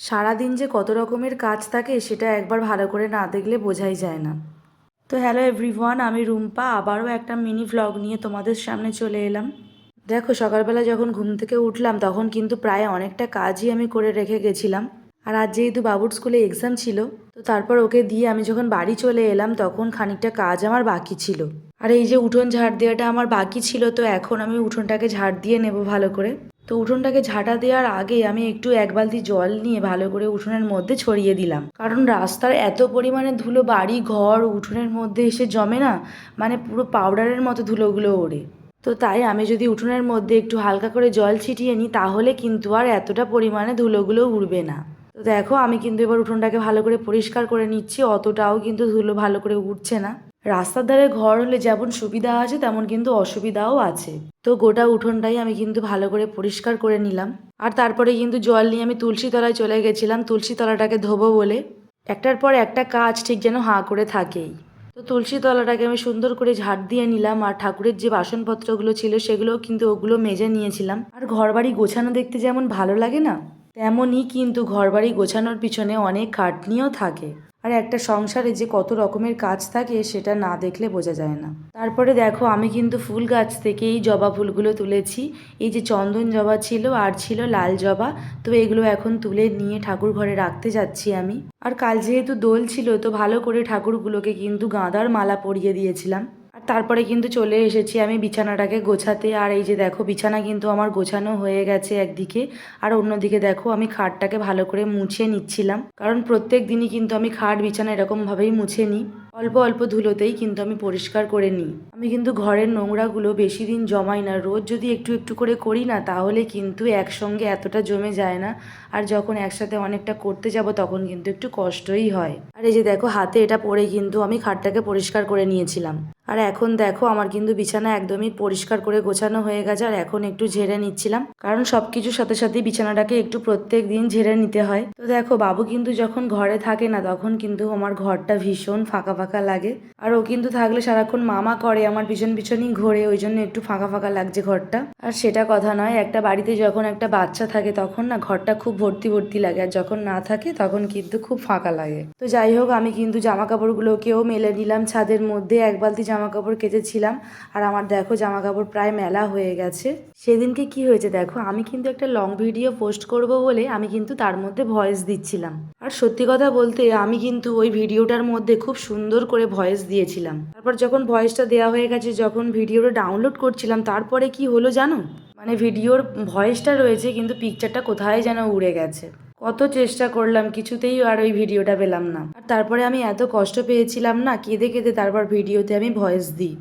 সারাদিন যে কত রকমের কাজ থাকে সেটা একবার ভালো করে না দেখলে বোঝাই যায় না। তো হ্যালো এভরিওয়ান, আমি রুম্পা আবারও একটা মিনি ভ্লগ নিয়ে তোমাদের সামনে চলে এলাম। দেখো, সকালবেলা যখন ঘুম থেকে উঠলাম তখন কিন্তু প্রায় অনেকটা কাজই আমি করে রেখে গেছিলাম। আর আজ যেহেতু বাবুর স্কুলে এক্সাম ছিল, তো তারপর ওকে দিয়ে আমি যখন বাড়ি চলে এলাম তখন খানিকটা কাজ আমার বাকি ছিল। আর এই যে উঠোন ঝাড় দেওয়াটা আমার বাকি ছিল, তো এখন আমি উঠোনটাকে ঝাড় দিয়ে নেব ভালো করে। তো উঠোনটাকে ঝাঁটা দেওয়ার আগে আমি একটু এক বালতি জল নিয়ে ভালো করে উঠোনের মধ্যে ছড়িয়ে দিলাম, কারণ রাস্তার এত পরিমাণে ধুলো বাড়ি ঘর উঠোনের মধ্যে এসে জমে না, মানে পুরো পাউডারের মতো ধুলোগুলো ওড়ে। তো তাই আমি যদি উঠোনের মধ্যে একটু হালকা করে জল ছিটিয়ে নিই তাহলে কিন্তু আর এতটা পরিমাণে ধুলোগুলো উড়বে না। তো দেখো, আমি কিন্তু এবার উঠোনটাকে ভালো করে পরিষ্কার করে নিচ্ছি, অতটাও কিন্তু ধুলো ভালো করে উঠছে না। রাস্তার ধারে ঘর হলে যেমন সুবিধা আছে তেমন কিন্তু অসুবিধাও আছে। তো গোটা উঠোনটাই আমি কিন্তু ভালো করে পরিষ্কার করে নিলাম। আর তারপরে কিন্তু জল নিয়ে আমি তুলসী তলায় চলে গেছিলাম তুলসী তলাটাকে ধোবো বলে। একটার পর একটা কাজ ঠিক যেন হাঁ করে থাকেই। তো তুলসী তলাটাকে আমি সুন্দর করে ঝাড় দিয়ে নিলাম, আর ঠাকুরের যে বাসনপত্রগুলো ছিল সেগুলোও কিন্তু ওগুলো মেজে নিয়েছিলাম। আর ঘরবাড়ি গোছানো দেখতে যেমন ভালো লাগে না, তেমনই কিন্তু ঘরবাড়ি গোছানোর পিছনে অনেক খাটনিও থাকে। আর একটা সংসারে যে কত রকমের কাজ থাকে সেটা না দেখলে বোঝা যায় না। তারপরে দেখো, আমি কিন্তু ফুল গাছ থেকে এই জবা ফুলগুলো তুলেছি। এই যে চন্দন জবা ছিল আর ছিল লাল জবা, তো এগুলো এখন তুলে নিয়ে ঠাকুর ঘরে রাখতে যাচ্ছি আমি। আর কাল যেহেতু দোল ছিল, তো ভালো করে ঠাকুরগুলোকে কিন্তু গাঁদার মালা পরিয়ে দিয়েছিলাম। আর তারপরে কিন্তু চলে এসেছি আমি বিছানাটাকে গোছাতে। আর এই যে দেখো, বিছানা কিন্তু আমার গোছানো হয়ে গেছে একদিকে, আর অন্যদিকে দেখো আমি খাটটাকে ভালো করে মুছে নিচ্ছিলাম, কারণ প্রত্যেক দিনই কিন্তু আমি খাট বিছানা এরকমভাবেই মুছে নিই। অল্প অল্প ধুলোতেই কিন্তু আমি পরিষ্কার করে নিই। আমি কিন্তু ঘরের নোংরাগুলো বেশি দিন জমাই না, রোজ যদি একটু একটু করে করি না তাহলে কিন্তু একসঙ্গে এতটা জমে যায় না। আর যখন একসাথে অনেকটা করতে যাব তখন কিন্তু একটু কষ্টই হয়। আর এই যে দেখো, হাতে এটা পরে কিন্তু আমি খাটটাকে পরিষ্কার করে নিয়েছিলাম। আর এখন দেখো, আমার কিন্তু বিছানা একদমই পরিষ্কার করে গোছানো হয়ে গেছে। আর এখন একটু ঝেড়ে নিচ্ছিলাম, কারণ সবকিছুর সাথে সাথে বিছানাটাকে একটু প্রত্যেক দিন ঝেড়ে নিতে হয়। তো দেখো, বাবু কিন্তু যখন ঘরে থাকে না তখন কিন্তু আমার ঘরটা ভীষণ ফাঁকা ফাঁকা লাগে। আর ও কিন্তু থাকলে সারাক্ষণ মামা করে আমার পিছন পিছনই ঘোরে, ওই জন্য একটু ফাঁকা ফাঁকা লাগছে ঘরটা। আর সেটা কথা নয়, একটা বাড়িতে যখন একটা বাচ্চা থাকে তখন না ঘরটা খুব ভর্তি ভর্তি লাগে, আর যখন না থাকে তখন কিন্তু খুব ফাঁকা লাগে। তো যাই হোক, আমি কিন্তু জামা কাপড়গুলোকেও মেলে নিলাম ছাদের মধ্যে। এক বালতি জামা কাপড় কেচেছিলাম, আর আমার দেখো জামা কাপড় প্রায় মেলা হয়ে গেছে। সেদিনকে কি হয়েছে দেখো, আমি কিন্তু একটা লং ভিডিও পোস্ট করব বলে আমি কিন্তু তার মধ্যে ভয়েস দিচ্ছিলাম। আর সত্যি কথা বলতে আমি কিন্তু ওই ভিডিওটার মধ্যে খুব সুন্দর করে ভয়েস দিয়েছিলাম। তারপর যখন ভয়েসটা দেওয়া হয়ে গেছে, যখন ভিডিওটা ডাউনলোড করছিলাম, তারপরে কি হলো জানো, মানে ভিডিওর ভয়েসটা রয়েছে কিন্তু পিকচারটা কোথায় যেন উড়ে গেছে। কত চেষ্টা করলাম, কিছুতেই আর ওই ভিডিওটা পেলাম না। আর তারপরে আমি এত কষ্ট পেয়েছিলাম না, কেঁদে কেঁদে তারপর ভিডিওতে আমি ভয়েস দিই।